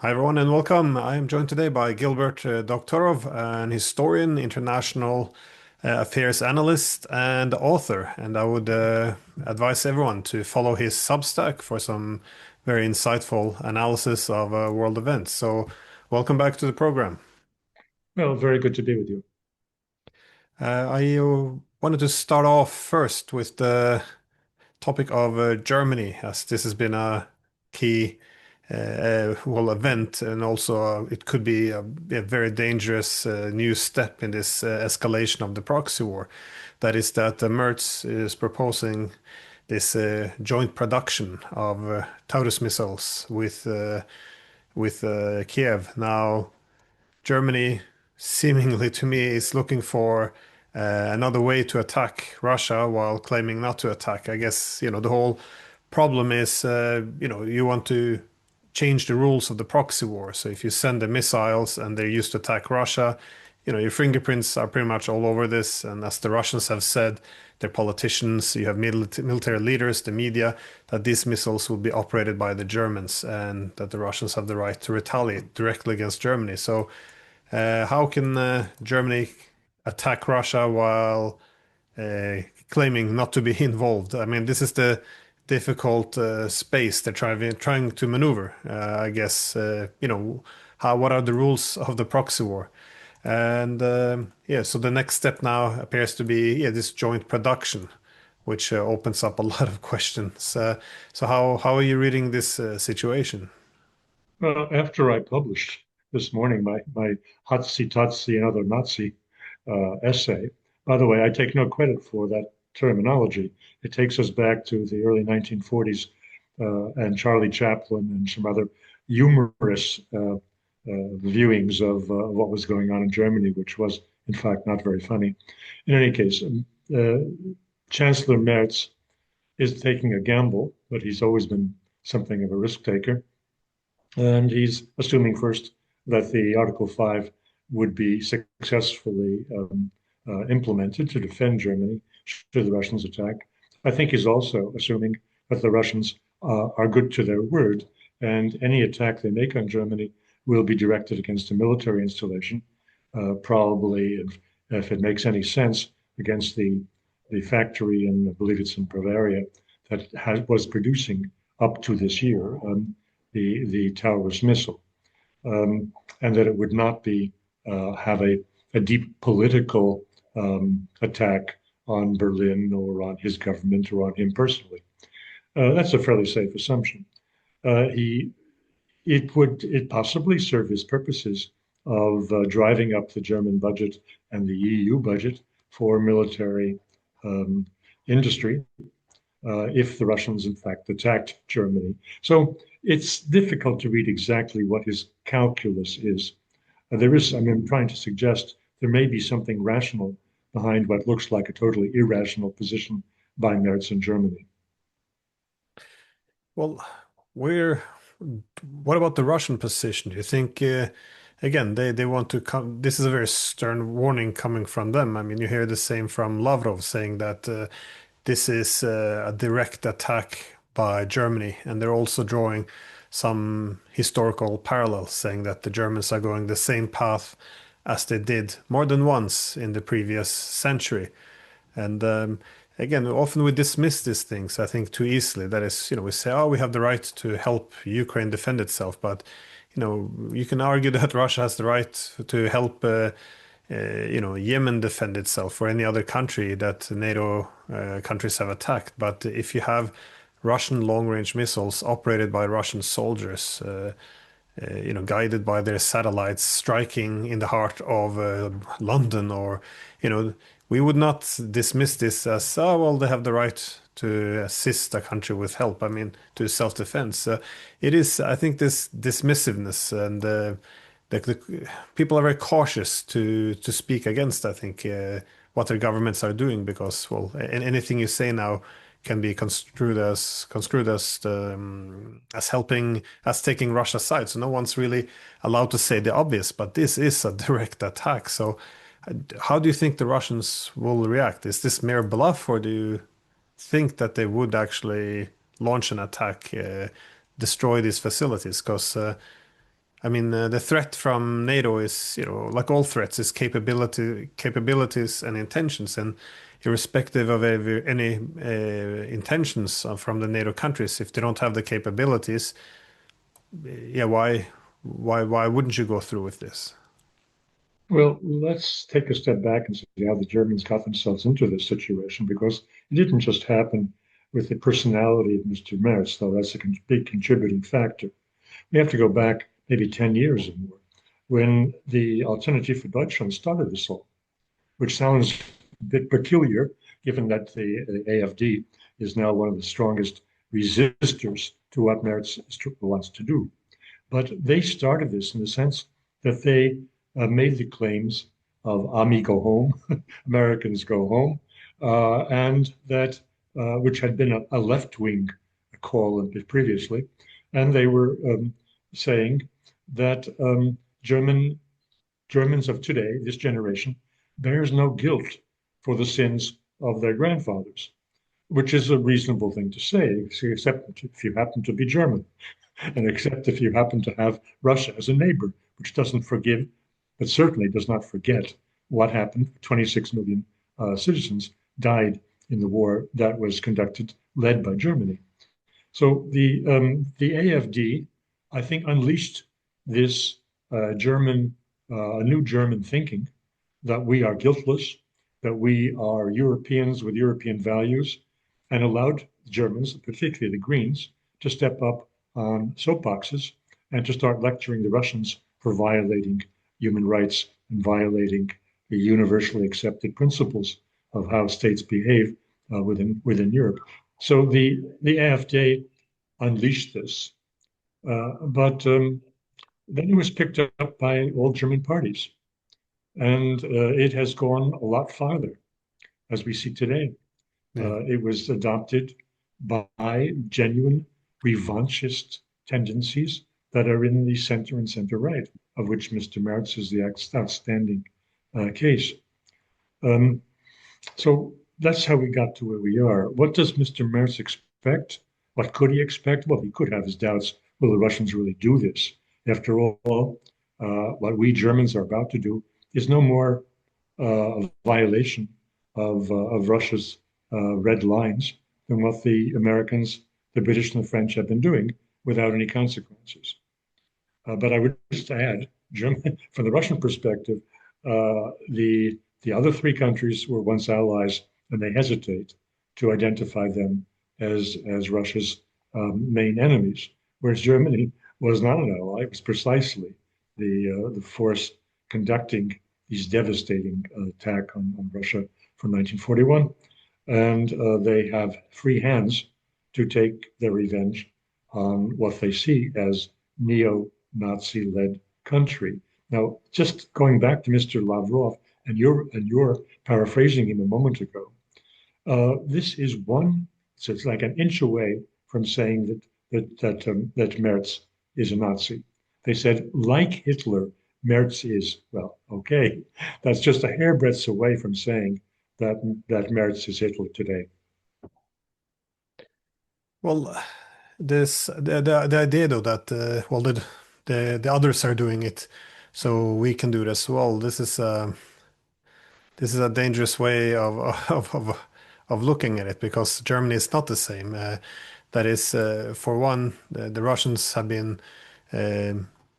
Hi, everyone, and welcome. I am joined today by Gilbert Doctorow, an historian, international affairs analyst, and author. And I would advise everyone to follow his Substack for some very insightful analysis of world events. So, welcome back to the program. Well, very good to be with you. I wanted to start off first with the topic of Germany, as this has been a key well event, and also it could be a very dangerous new step in this escalation of the proxy war. That is that Merz is proposing this joint production of Taurus missiles with Kiev. Now, Germany, seemingly to me, is looking for another way to attack Russia while claiming not to attack. I guess, the whole problem is, you want to change the rules of the proxy war. So if you send the missiles and they're used to attack Russia, your fingerprints are pretty much all over this. And as the Russians have said, their politicians, you have military leaders, the media, that these missiles will be operated by the Germans and that the Russians have the right to retaliate directly against Germany. So how can Germany attack Russia while claiming not to be involved? I mean, this is the difficult space they're trying to maneuver. I guess what are the rules of the proxy war? And yeah, so the next step now appears to be this joint production, which opens up a lot of questions. So how are you reading this situation? After I published this morning my Hatsi Tatsi and other Nazi essay, by the way, I take no credit for that terminology. It takes us back to the early 1940s and Charlie Chaplin and some other humorous viewings of what was going on in Germany, which was, in fact, not very funny. In any case, uh, Chancellor Merz is taking a gamble, but he's always been something of a risk taker. And he's assuming first that the Article 5 would be successfully implemented to defend Germany should the Russians attack. I think he's also assuming that the Russians are good to their word, and any attack they make on Germany will be directed against a military installation, probably, if it makes any sense, against the factory, and I believe it's in Bavaria, that was producing up to this year the Taurus missile, and that it would not be have a deep political attack on Berlin or on his government or on him personally. That's a fairly safe assumption. He it possibly serve his purposes of driving up the German budget and the EU budget for military um, industry if the Russians, in fact, attacked Germany. So it's difficult to read exactly what his calculus is. There is, I mean, I'm trying to suggest there may be something rational behind what looks like a totally irrational position by Merz in Germany. Well, we're what about the Russian position? Do you think, again, they want to come? This is a very stern warning coming from them. I mean, you hear the same from Lavrov saying that this is a direct attack by Germany, and they're also drawing some historical parallels, saying that the Germans are going the same path as they did more than once in the previous century. And again, often we dismiss these things, I think, too easily. That is, we say, oh, we have the right to help Ukraine defend itself. But, you can argue that Russia has the right to help, Yemen defend itself or any other country that NATO countries have attacked. But if you have Russian long-range missiles operated by Russian soldiers, guided by their satellites striking in the heart of London, or, you know, we would not dismiss this as, oh, well, they have the right to assist a country with help. I mean, to self-defense. It is, I think, this dismissiveness and the people are very cautious to speak against, I think, what their governments are doing because, well, anything you say now can be construed as helping as taking Russia's side. So no one's really allowed to say the obvious, but this is a direct attack. So how do you think the Russians will react? Is this mere bluff, or do you think that they would actually launch an attack, destroy these facilities? Because I mean, the threat from NATO is, like all threats, is capabilities and intentions, and irrespective of any intentions from the NATO countries, if they don't have the capabilities, yeah, why wouldn't you go through with this? Well, let's take a step back and see how the Germans got themselves into this situation, because it didn't just happen with the personality of Mr. Merz, though that's a big contributing factor. We have to go back maybe 10 years or more when the Alternative for Deutschland started this all, which sounds a bit peculiar given that the AFD is now one of the strongest resistors to what Merz wants to do. But they started this in the sense that they made the claims of Ami go home, Americans go home, and that which had been a left wing call previously, and they were saying that Germans of today, this generation, bears no guilt for the sins of their grandfathers, which is a reasonable thing to say, except if you happen to be German, and except if you happen to have Russia as a neighbor, which doesn't forgive, but certainly does not forget what happened. 26 million citizens died in the war that was conducted, led by Germany. So the AFD, I think, unleashed this new German thinking that we are guiltless, that we are Europeans with European values, and allowed Germans, particularly the Greens, to step up on soapboxes and to start lecturing the Russians for violating human rights and violating the universally accepted principles of how states behave within Europe. So the AfD unleashed this, but then it was picked up by all German parties, and it has gone a lot farther, as we see today. Yeah. It was adopted by genuine revanchist tendencies that are in the center and center right, of which Mr. Merz is the outstanding case. Um, so that's how we got to where we are. What does Mr. Merz expect? What could he expect? Well, he could have his doubts. Will the Russians really do this? After all, what we Germans are about to do is no more a violation of Russia's red lines than what the Americans, the British, and the French have been doing without any consequences. But I would just add, German, from the Russian perspective, the other three countries were once allies, and they hesitate to identify them as Russia's main enemies. Whereas Germany was not an ally; it was precisely the force conducting these devastating attack on Russia from 1941, and they have free hands to take their revenge on what they see as neo-Nazi-led country. Now, just going back to Mr. Lavrov, and you're paraphrasing him a moment ago, this is one. So it's like an inch away from saying that Merz is a Nazi. They said, like Hitler, Merz is, well, okay, that's just a hairbreadth away from saying that Merz is Hitler today. Well, the idea though that well the others are doing it, so we can do it as well. This is a dangerous way of looking at it because Germany is not the same. That is, for one, the Russians have been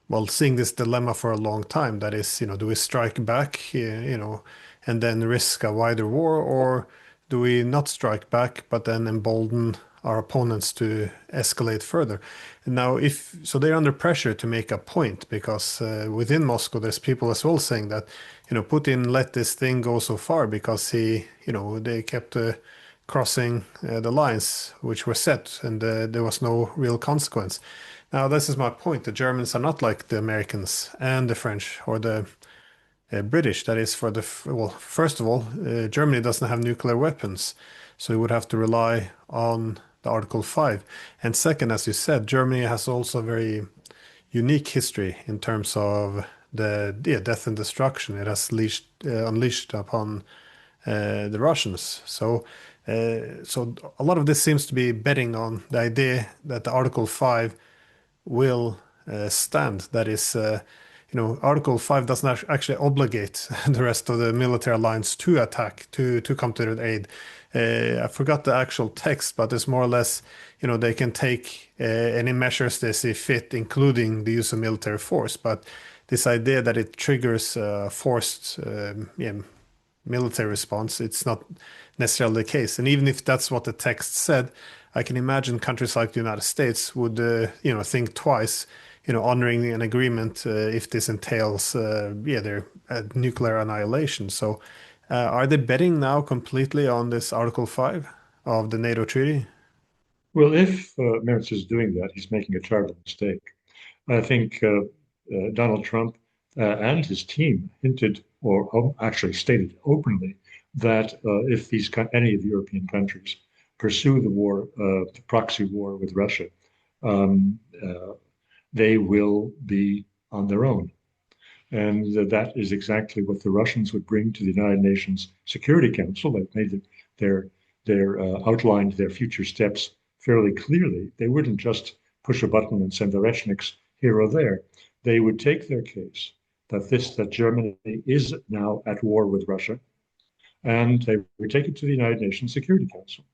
well seeing this dilemma for a long time. That is, do we strike back, and then risk a wider war, or do we not strike back but then embolden our opponents to escalate further? And now, if so, they're under pressure to make a point because within Moscow, there's people as well saying that, Putin let this thing go so far because they kept crossing the lines which were set, and there was no real consequence. Now, this is my point. The Germans are not like the Americans and the French or the British. That is well, first of all, Germany doesn't have nuclear weapons, so we would have to rely on the Article 5. And second, as you said, Germany has also a very unique history in terms of the death and destruction it has unleashed upon the Russians. So a lot of this seems to be betting on the idea that the Article 5 will stand. That is, Article 5 doesn't actually obligate the rest of the military alliance to attack, to come to their aid. I forgot the actual text, but it's more or less, they can take any measures they see fit, including the use of military force. But this idea that it triggers forced military response, it's not necessarily the case. And even if that's what the text said, I can imagine countries like the United States would, think twice, honoring an agreement if this entails, their nuclear annihilation. So, are they betting now completely on this Article 5 of the NATO treaty? Well, if Merz is doing that, he's making a terrible mistake. I think Donald Trump and his team hinted, or actually stated openly, that if any of the European countries pursue the war, the proxy war with Russia, um, uh, they will be on their own. And that is exactly what the Russians would bring to the United Nations Security Council. They've made their outlined their future steps fairly clearly. They wouldn't just push a button and send the Rechniks here or there. They would take their case that Germany is now at war with Russia, and they would take it to the United Nations Security Council.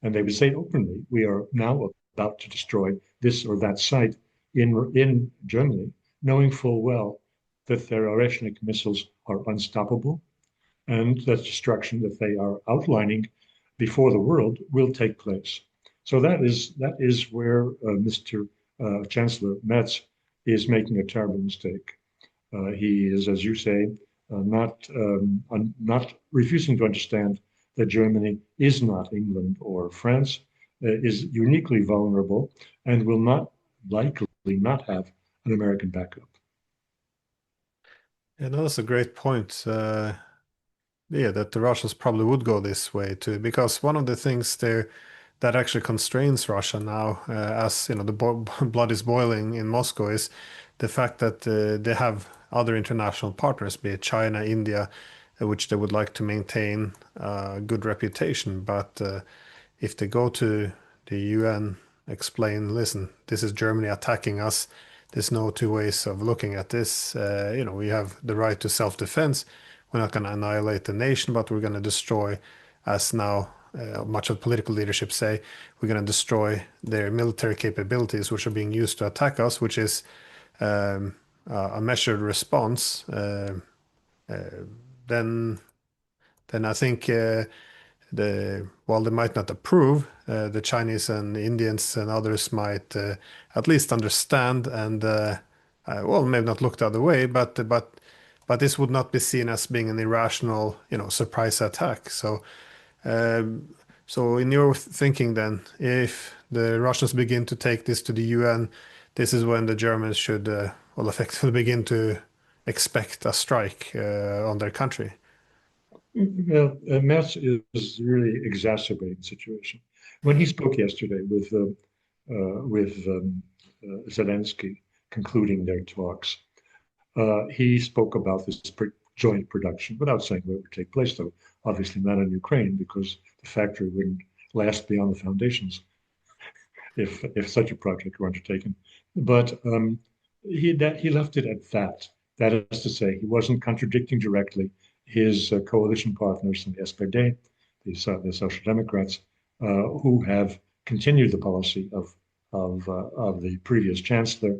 And they would say openly, we are now about to destroy this or that site in Germany, knowing full well that their Oreshnik missiles are unstoppable and that destruction that they are outlining before the world will take place. So that is where Mr. Chancellor Metz is making a terrible mistake. He is, as you say, not refusing to understand that Germany is not England or France, is uniquely vulnerable, and will not likely not have an American backup. Yeah, no, that's a great point. Yeah, that the Russians probably would go this way too, because one of the things there that actually constrains Russia now, as the blood is boiling in Moscow, is the fact that they have other international partners, be it China, India, which they would like to maintain a good reputation. But if they go to the UN, explain, listen, this is Germany attacking us. There's no two ways of looking at this. We have the right to self-defense. We're not going to annihilate the nation, but we're going to destroy, as now much of political leadership say, we're going to destroy their military capabilities, which are being used to attack us, which is a measured response. Then, then I think while they might not approve, the Chinese and Indians and others might at least understand and well, maybe not look the other way, but this would not be seen as being an irrational, surprise attack. So in your thinking, then, if the Russians begin to take this to the UN, this is when the Germans should, well, effectively begin to expect a strike on their country. Well, Merz is really exacerbating the situation. When he spoke yesterday with Zelensky concluding their talks, he spoke about this joint production without saying where it would take place, though obviously not in Ukraine because the factory wouldn't last beyond the foundations if such a project were undertaken. But he left it at that. That is to say, he wasn't contradicting directly his coalition partners in the SPD, the Social Democrats, who have continued the policy of the previous chancellor,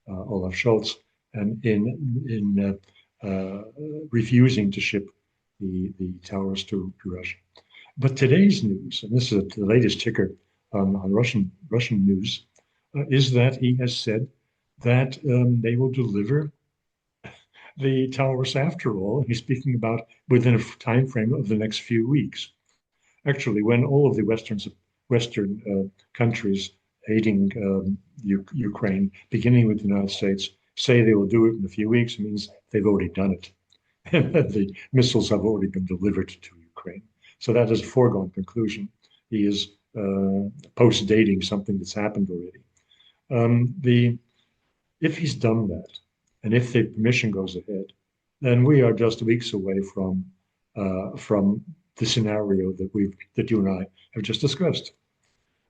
Olaf Scholz, and in refusing to ship the towers to Russia. But today's news, and this is the latest ticker on Russian news, is that he has said that they will deliver the towers after all. He's speaking about within a time frame of the next few weeks. Actually, when all of the Western countries aiding Ukraine, beginning with the United States, say they will do it in a few weeks, it means they've already done it. And the missiles have already been delivered to Ukraine. So that is a foregone conclusion. He is post-dating something that's happened already. If he's done that, and if the mission goes ahead, then we are just weeks away from the scenario that you and I have just discussed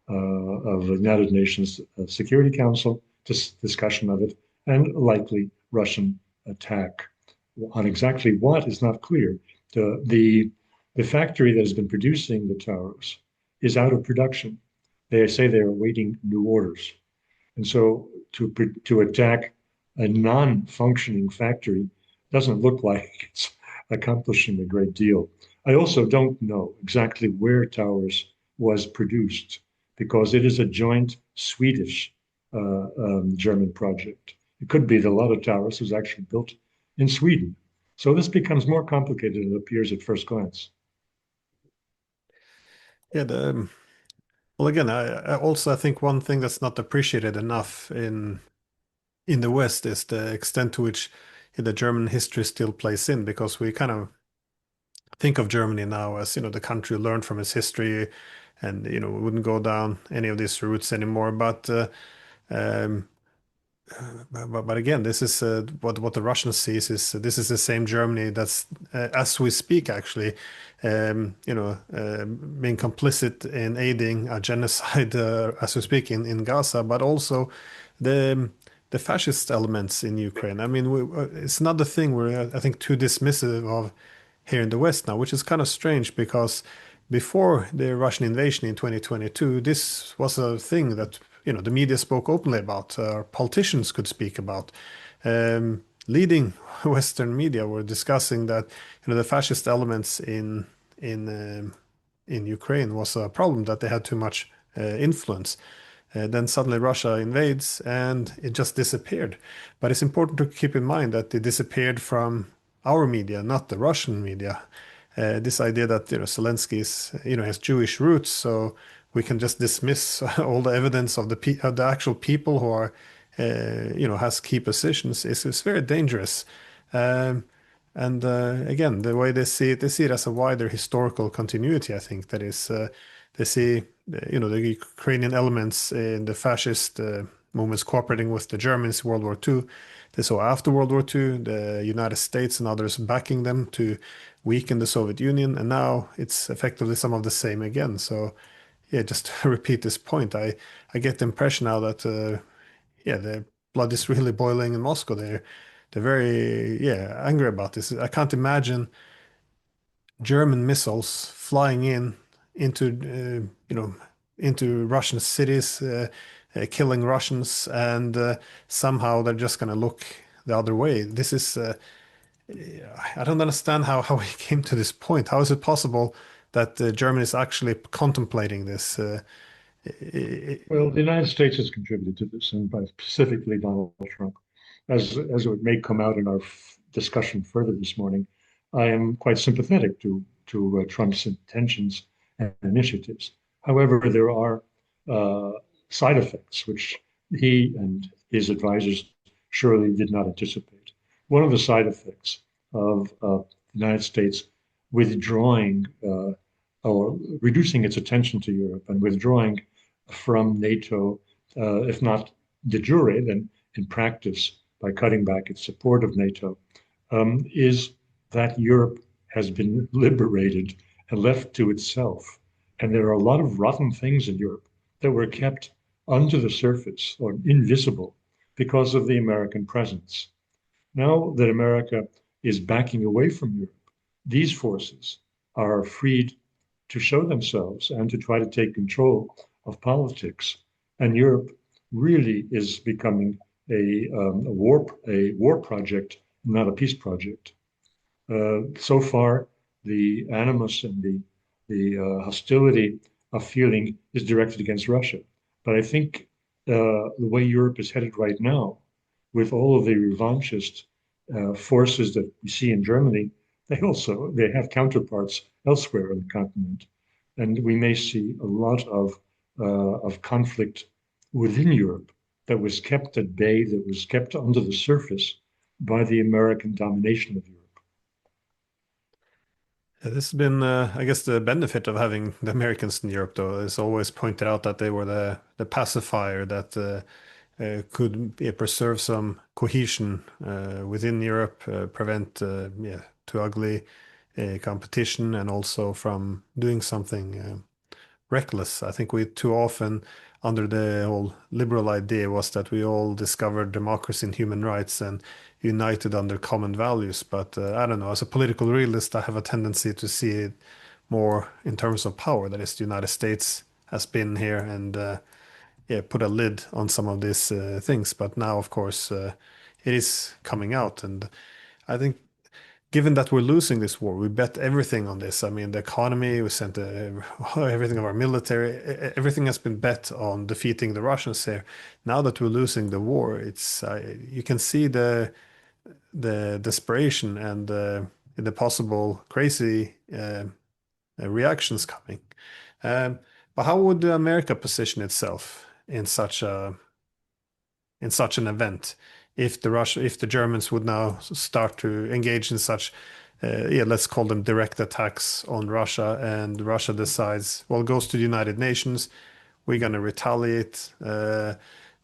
of the United Nations Security Council discussion of it, and likely Russian attack. On exactly what is not clear. The factory that has been producing the towers is out of production. They say they're awaiting new orders. And so to attack a non-functioning factory doesn't look like it's accomplishing a great deal. I also don't know exactly where Towers was produced because it is a joint Swedish German project. It could be that a lot of Towers was actually built in Sweden. So this becomes more complicated than it appears at first glance. Yeah, well, again, I also I think one thing that's not appreciated enough in the West is the extent to which the German history still plays in, because we kind of think of Germany now as, the country learned from its history, and we wouldn't go down any of these routes anymore. Um, but again, this is what the Russians sees is this is the same Germany that's as we speak actually, being complicit in aiding a genocide as we speak in Gaza, but also the the fascist elements in Ukraine. I mean, it's not the thing we're I think too dismissive of here in the West now, which is kind of strange because before the Russian invasion in 2022, this was a thing that the media spoke openly about, politicians could speak about. Leading Western media were discussing that the fascist elements in in Ukraine was a problem, that they had too much influence. Then suddenly Russia invades and it just disappeared. But it's important to keep in mind that it disappeared from our media, not the Russian media. This idea that Zelensky is has Jewish roots, so we can just dismiss all the evidence of the actual people who are has key positions is very dangerous. Um, and again, the way they see it as a wider historical continuity. I think that is they see the Ukrainian elements in the fascist movements cooperating with the Germans in World War II. They saw after World War II the United States and others backing them to weaken the Soviet Union, and now it's effectively some of the same again. So yeah, just to repeat this point, I get the impression now that yeah, the blood is really boiling in Moscow. They're very angry about this. I can't imagine German missiles flying in into into Russian cities, killing Russians, and somehow they're just going to look the other way. This is I don't understand how we came to this point. How is it possible that Germany is actually contemplating this? Well, the United States has contributed to this, and by specifically Donald Trump. As it may come out in our discussion further this morning, I am quite sympathetic to Trump's intentions and initiatives. However, there are uh, side effects which he and his advisors surely did not anticipate. One of the side effects of the United States withdrawing or reducing its attention to Europe and withdrawing from NATO, if not de jure, then in practice by cutting back its support of NATO, is that Europe has been liberated and left to itself. And there are a lot of rotten things in Europe that were kept under the surface or invisible because of the American presence. Now that America is backing away from Europe, these forces are freed to show themselves and to try to take control of politics. And Europe really is becoming a war project, not a peace project. So far, the animus and the hostility of feeling is directed against Russia. But I think the way Europe is headed right now, with all of the revanchist forces that we see in Germany, they have counterparts elsewhere on the continent, and we may see a lot of conflict within Europe that was kept at bay, that was kept under the surface by the American domination of Europe. This has been, I guess, the benefit of having the Americans in Europe, though, is always pointed out that they were the pacifier that could preserve some cohesion within Europe, prevent too ugly competition, and also from doing something reckless. I think we too often under the whole liberal idea was that we all discovered democracy and human rights and united under common values. But I don't know, as a political realist, I have a tendency to see it more in terms of power. That is, the United States has been here and yeah, put a lid on some of these things. But now, of course, it is coming out, and I think given that we're losing this war, we bet everything on this. I mean, the economy, we sent everything of our military, everything has been bet on defeating the Russians here. Now that we're losing the war, it's you can see the desperation and the possible crazy reactions coming. Um, but how would America position itself in such an event if if the Germans would now start to engage in such yeah, let's call them direct attacks on Russia, and Russia decides, well, goes to the United Nations, we're going to retaliate,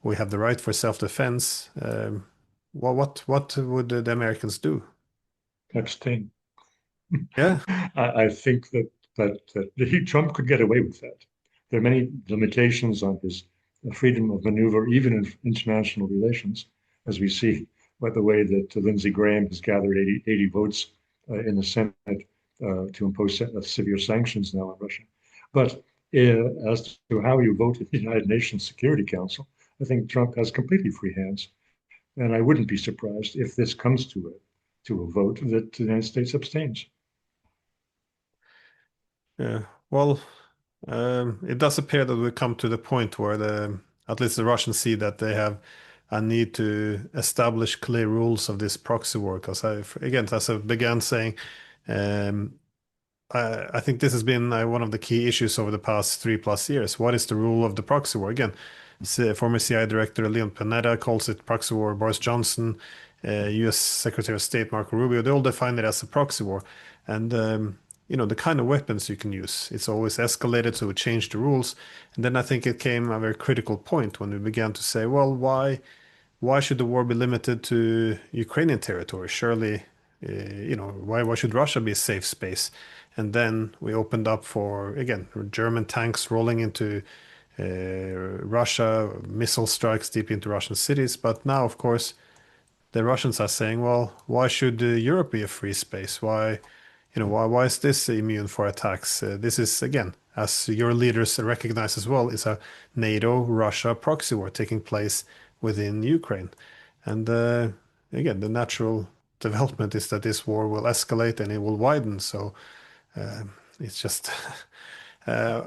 we have the right for self-defense. Well, what would the Americans do? Abstain. Yeah, I think that Trump could get away with that. There are many limitations on his freedom of maneuver, even in international relations, as we see by the way that Lindsey Graham has gathered 80 votes in the Senate to impose severe sanctions now on Russia. But as to how you vote in the United Nations Security Council, I think Trump has completely free hands. And I wouldn't be surprised if this comes to a vote that the United States abstains. yeah. Well, it does appear that we come to the point where at least the Russians see that they have a need to establish clear rules of this proxy war. Because again, as I began saying, um, I think this has been one of the key issues over the past 3+ years. What is the rule of the proxy war? Again, former CIA Director Leon Panetta calls it proxy war. Boris Johnson, U.S. Secretary of State Marco Rubio, they all define it as a proxy war. And the kind of weapons you can use. It's always escalated, so we changed the rules. And then I think it came a very critical point when we began to say, well, why should the war be limited to Ukrainian territory? Surely, why should Russia be a safe space? And then we opened up for, again, German tanks rolling into Russia, missile strikes deep into Russian cities. But now, of course, the Russians are saying, well, why should Europe be a free space? Why is this immune for attacks? This is, again, as your leaders recognize as well, is a NATO-Russia proxy war taking place within Ukraine. And again, the natural development is that this war will escalate and it will widen. So it's just, uh,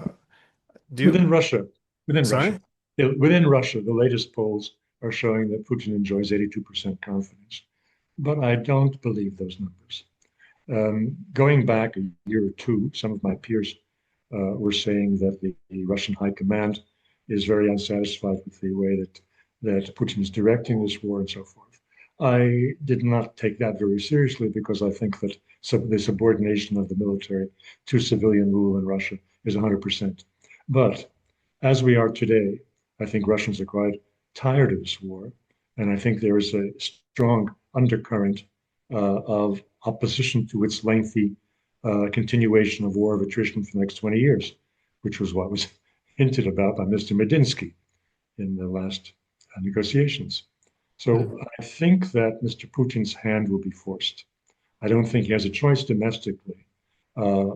do you, Within Russia, within Russia, sorry? within Russia, the latest polls are showing that Putin enjoys 82% confidence. But I don't believe those numbers. Going back a year or two, some of my peers were saying that the Russian high command is very unsatisfied with the way that Putin is directing this war and so forth. I did not take that very seriously because I think that the subordination of the military to civilian rule in Russia is 100%. But as we are today, I think Russians are quite tired of this war. And I think there is a strong undercurrent of opposition to its lengthy continuation of war of attrition for the next 20 years, which was what was hinted about by Mr. Medinsky in the last negotiations. Yeah. So I think that Mr. Putin's hand will be forced. I don't think he has a choice domestically uh,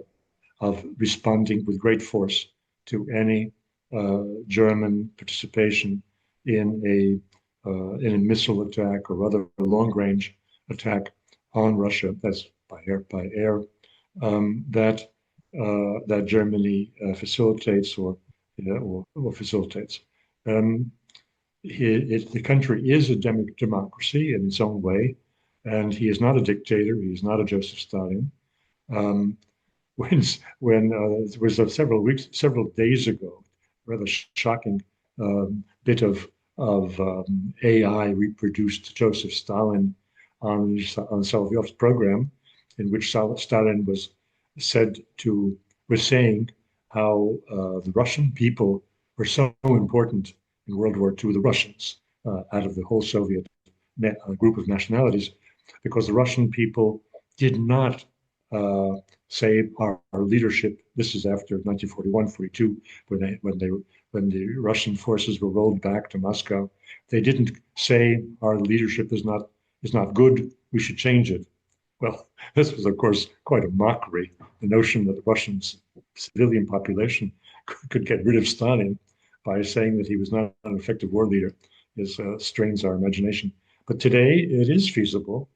of responding with great force to any German participation in a missile attack or other long-range attack on Russia. That's by air. That Germany facilitates or facilitates. Um, the country is a democracy in its own way, and he is not a dictator. He is not a Joseph Stalin. Um, when it was several days ago, rather shocking bit of AI reproduced Joseph Stalin on Solovyov's program, in which Stalin was saying how the Russian people were so important in World War II, the Russians, out of the whole Soviet group of nationalities, because the Russian people did not say our leadership. This is after 1941, 42, when when the Russian forces were rolled back to Moscow, they didn't say our leadership is not good. We should change it. Well, this was, of course, quite a mockery. The notion that the Russian civilian population could get rid of Stalin by saying that he was not an effective war leader strains our imagination. But today it is feasible.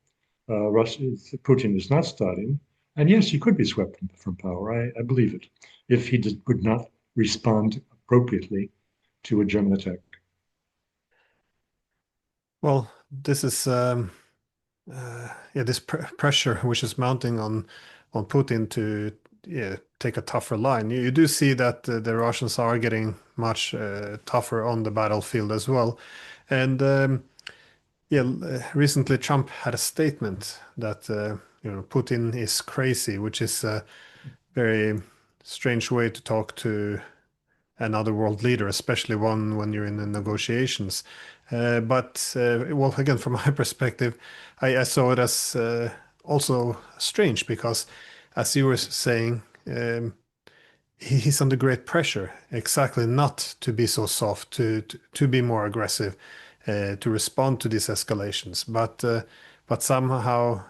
Putin is not Stalin. And yes, he could be swept from power. I believe it, if he would not respond appropriately to a German attack. Well, this is yeah, this pressure which is mounting on Putin to, yeah, take a tougher line. You do see that the Russians are getting much tougher on the battlefield as well, and yeah, recently Trump had a statement that Putin is crazy, which is a very strange way to talk to another world leader, especially one when you're in the negotiations. But well, again, from my perspective, I saw it as also strange because, as you were saying, he's under great pressure, exactly not to be so soft, to be more aggressive, to respond to these escalations. But somehow,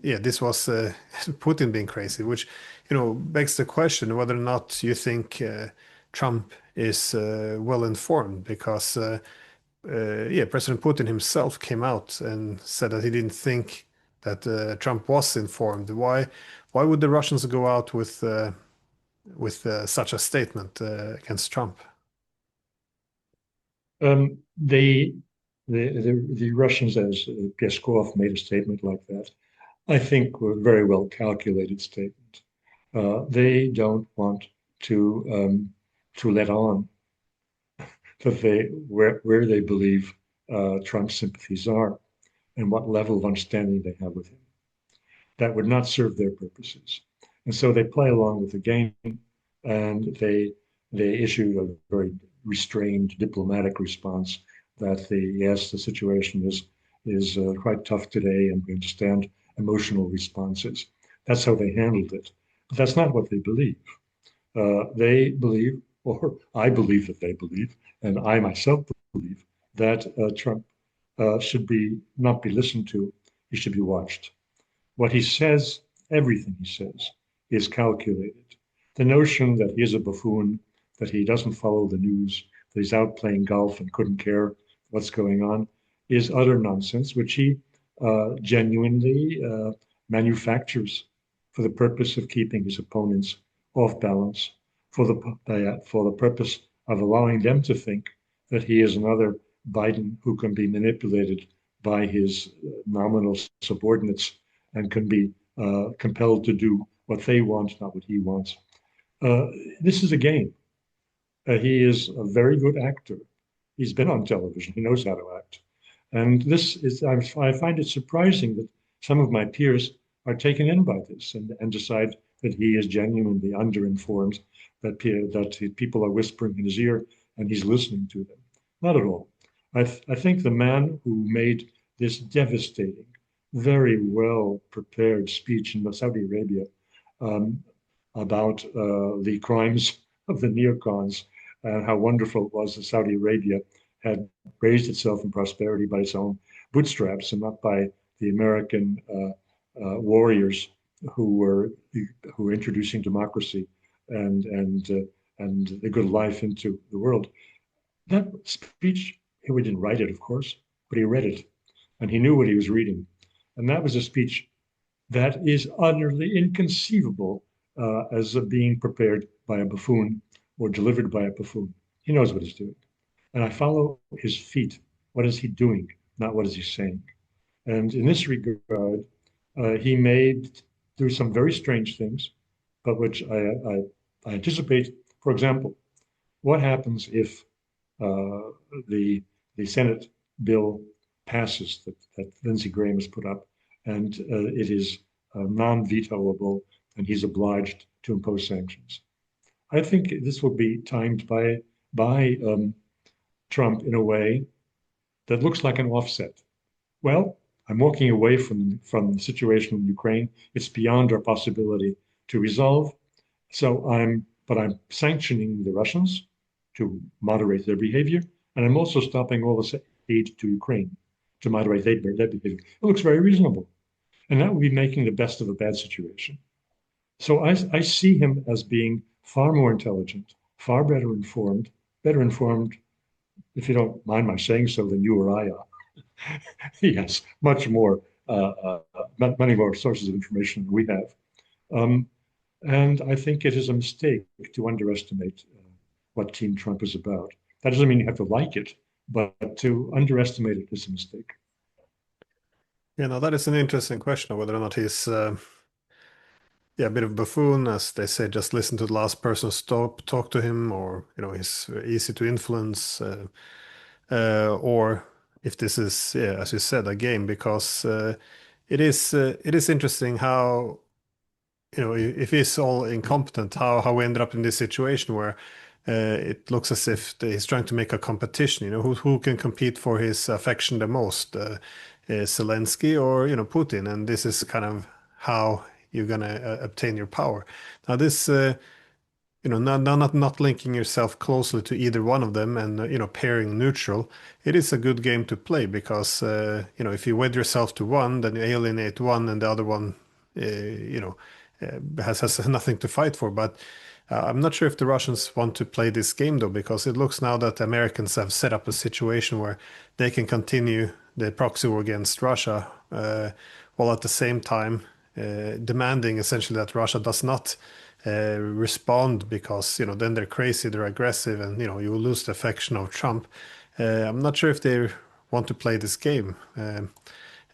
yeah, this was Putin being crazy, which begs the question whether or not you think Trump is well informed, because yeah, President Putin himself came out and said that he didn't think that Trump was informed. Why would the Russians go out with such a statement against Trump? The Russians, as Peskov made a statement like that, I think were a very well calculated statement. They don't want to let on that where they believe Trump's sympathies are and what level of understanding they have with him. That would not serve their purposes, and so they play along with the game, and they issue a very restrained diplomatic response that yes, the situation is quite tough today, and we understand emotional responses. That's how they handled it. But that's not what they believe. They believe, or I believe that they believe, and I myself believe that Trump should be not be listened to. He should be watched. What he says, everything he says, is calculated. The notion that he is a buffoon, that he doesn't follow the news, that he's out playing golf and couldn't care what's going on, is utter nonsense, which he genuinely manufactures for the purpose of keeping his opponents off balance, for the purpose of allowing them to think that he is another Biden who can be manipulated by his nominal subordinates and can be compelled to do what they want, not what he wants. This is a game. He is a very good actor. He's been on television. He knows how to act. And I find it surprising that some of my peers are taken in by this and decide that he is genuinely underinformed, that people are whispering in his ear and he's listening to them. Not at all. I think the man who made this devastating, very well prepared speech in Saudi Arabia um, about the crimes of the neocons and how wonderful it was that Saudi Arabia had raised itself in prosperity by its own bootstraps and not by the American warriors who were introducing democracy and the good life into the world. That speech, he didn't write it, of course, but he read it and he knew what he was reading. And that was a speech that is utterly inconceivable as being prepared by a buffoon or delivered by a buffoon. He knows what he's doing. And I follow his feet. What is he doing? Not what is he saying? And in this regard, he made do some very strange things, but which I anticipate. For example, what happens if uh, the Senate bill passes that Lindsey Graham has put up, and it is non-vetoable, and he's obliged to impose sanctions? I think this will be timed by Trump in a way that looks like an offset. Well, I'm walking away from the situation in Ukraine. It's beyond our possibility to resolve. So I'm sanctioning the Russians, to moderate their behavior, and I'm also stopping all this aid to Ukraine to moderate their behavior. It looks very reasonable, and that would be making the best of a bad situation. So I see him as being far more intelligent, far better informed, if you don't mind my saying so, than you or I are. He has much more, many more sources of information than we have. Um, and I think it is a mistake to underestimate what Team Trump is about. That doesn't mean you have to like it, but to underestimate it is a mistake. You know, that is an interesting question of whether or not he's yeah, a bit of buffoon, as they say, just listen to the last person stop, talk to him, or he's easy to influence, or if this is, yeah, as you said, a game, because it is interesting how if he's all incompetent, how we ended up in this situation where it looks as if he's trying to make a competition. Who can compete for his affection the most, Zelensky or Putin, and this is kind of how you're gonna obtain your power. Now this. Not linking yourself closely to either one of them and pairing neutral, it is a good game to play because if you wed yourself to one, then you alienate one, and the other one, has nothing to fight for. But I'm not sure if the Russians want to play this game though, because it looks now that the Americans have set up a situation where they can continue the proxy war against Russia, while at the same time demanding essentially that Russia does not respond, because then they're crazy, they're aggressive, and you will lose the affection of Trump. I'm not sure if they want to play this game. And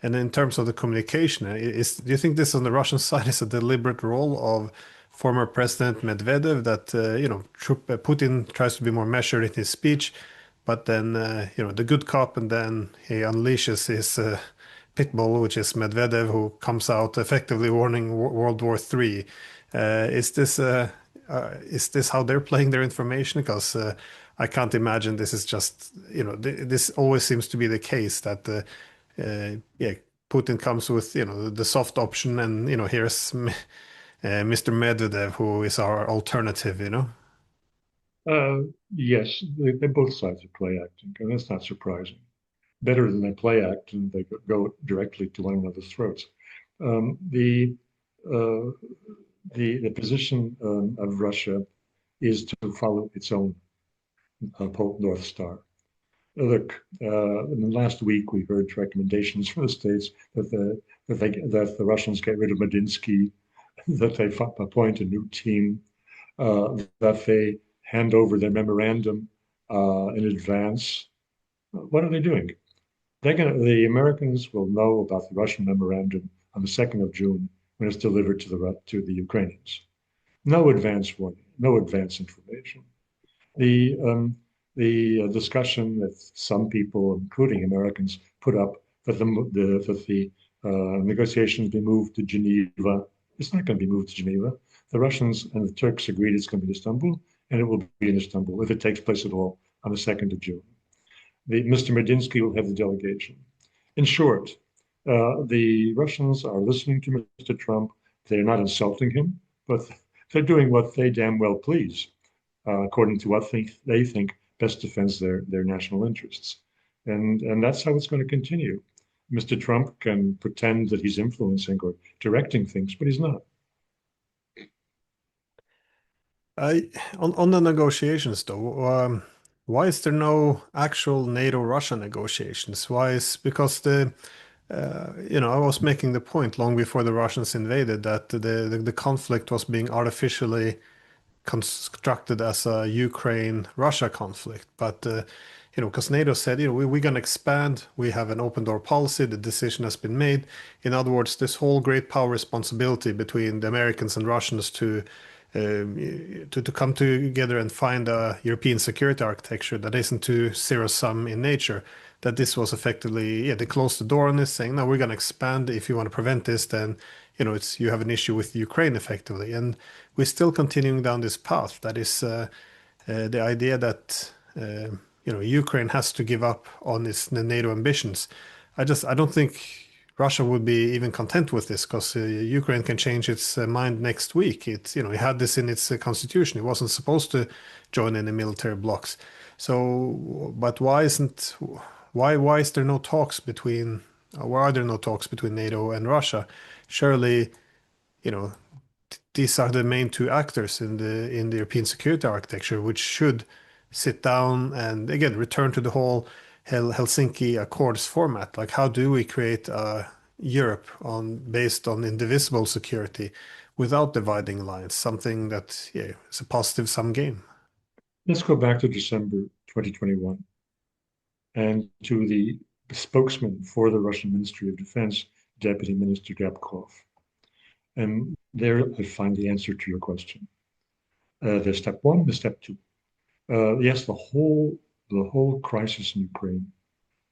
in terms of the communication, do you think this on the Russian side is a deliberate role of former President Medvedev, that Putin tries to be more measured in his speech, but then the good cop, and then he unleashes his pit bull, which is Medvedev, who comes out effectively warning World War III. Is this how they're playing their information? Because I can't imagine this is just this always seems to be the case that yeah, Putin comes with the soft option, and here's Mr. Medvedev, who is our alternative. Uh, yes, they both sides are play acting, and that's not surprising. Better than they play act, and they go directly to one another's throats. Um, the, uh, the position of Russia is to follow its own North Star. Look, in the last week we heard recommendations from the states that the Russians get rid of Medinsky, that they appoint a new team, that they hand over their memorandum in advance. What are they doing? The Americans will know about the Russian memorandum on the 2nd of June when it's delivered to the Ukrainians. No advance warning, no advance information. The discussion that some people, including Americans, put up that the negotiations be moved to Geneva. It's not going to be moved to Geneva. The Russians and the Turks agreed it's going to be Istanbul, and it will be in Istanbul if it takes place at all on the 2nd of June. Mr. Medinsky will have the delegation. In short, the Russians are listening to Mr. Trump. They're not insulting him, but they're doing what they damn well please, according to what they think best defends their national interests. And that's how it's going to continue. Mr. Trump can pretend that he's influencing or directing things, but he's not. On the negotiations though, why is there no actual NATO-Russia negotiations? Why is because I was making the point long before the Russians invaded that the conflict was being artificially constructed as a Ukraine-Russia conflict. But because NATO said, we're going to expand, we have an open door policy, the decision has been made. In other words, this whole great power responsibility between the Americans and Russians to come together and find a European security architecture that isn't too zero-sum in nature. That this was effectively, yeah, they closed the door on this, saying, no, we're going to expand. If you want to prevent this, then you have an issue with Ukraine effectively, and we're still continuing down this path. That is the idea that Ukraine has to give up on its NATO ambitions. I don't think Russia would be even content with this because Ukraine can change its mind next week. It had this in its constitution. It wasn't supposed to join any military blocs. So, but why is there no talks between, why are there no talks between NATO and Russia? Surely, you know, these are the main two actors in the European security architecture, which should sit down and again return to the whole Helsinki Accords format. Like, how do we create a Europe based on indivisible security without dividing lines? Something that, yeah, is a positive sum game. Let's go back to December 2021 and to the spokesman for the Russian Ministry of Defense, Deputy Minister Gabkov. And there I find the answer to your question. There's step one, the step two. Yes, the whole crisis in Ukraine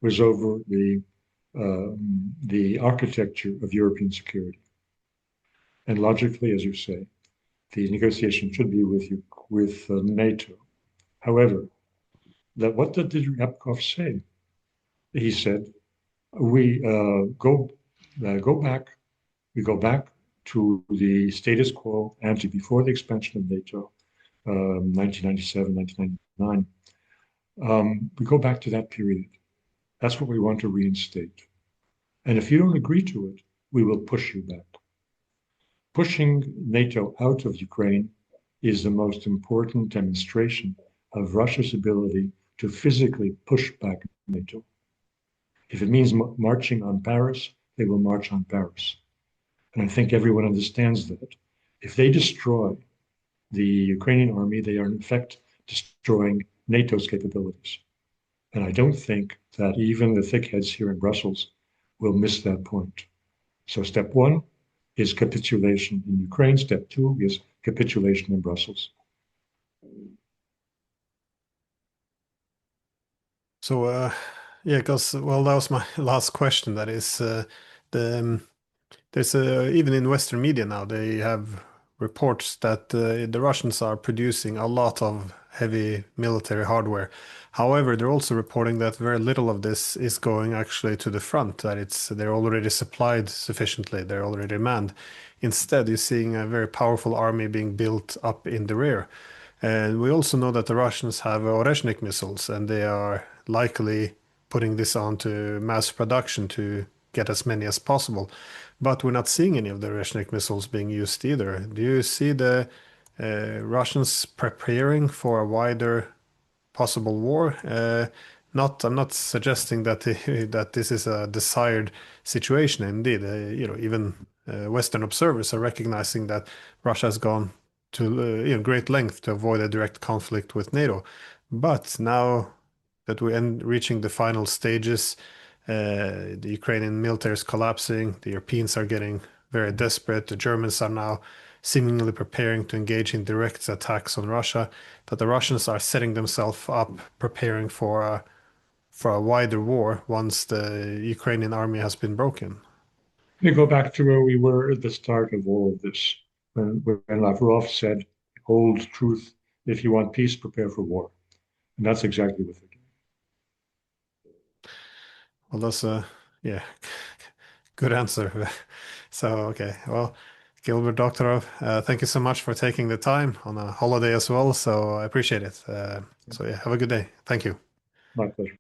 was over the architecture of European security. And logically, as you say, the negotiation should be with NATO. However, what did Ryabkov say? He said, "We go back. We go back to the status quo ante before the expansion of NATO, 1997, 1999. We go back to that period. That's what we want to reinstate. And if you don't agree to it, we will push you back. Pushing NATO out of Ukraine is the most important demonstration of Russia's ability to physically push back NATO. If it means marching on Paris, they will march on Paris. And I think everyone understands that. If they destroy the Ukrainian army, they are in effect destroying NATO's capabilities. And I don't think that even the thickheads here in Brussels will miss that point. So step one is capitulation in Ukraine. Step two is capitulation in Brussels. So, yeah, because well, that was my last question. That is, the there's even in Western media now they have reports that the Russians are producing a lot of heavy military hardware. However, they're also reporting that very little of this is going actually to the front. That they're already supplied sufficiently. They're already manned. Instead, you're seeing a very powerful army being built up in the rear. And we also know that the Russians have Oreshnik missiles, and they are likely putting this on to mass production to get as many as possible. But we're not seeing any of the Oreshnik missiles being used either. Do you see the Russians preparing for a wider possible war? I'm not suggesting that that this is a desired situation. Indeed, even Western observers are recognizing that Russia has gone to great length to avoid a direct conflict with NATO. But now that we're reaching the final stages, the Ukrainian military is collapsing. The Europeans are getting very desperate. The Germans are now seemingly preparing to engage in direct attacks on Russia. That the Russians are setting themselves up, preparing for a wider war once the Ukrainian army has been broken. We go back to where we were at the start of all of this, when Lavrov said, "Hold truth. If you want peace, prepare for war." And that's exactly what they're doing. Well, that's a yeah, good answer. So okay, well, Gilbert Doctorow, thank you so much for taking the time on a holiday as well. So I appreciate it. So yeah, have a good day. Thank you. My pleasure.